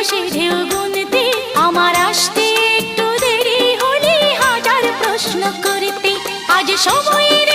বসে ঢেউ গুনতে, আমার আসতে একটু দেরি হলে হাজার প্রশ্ন করতে। আজ সময়ের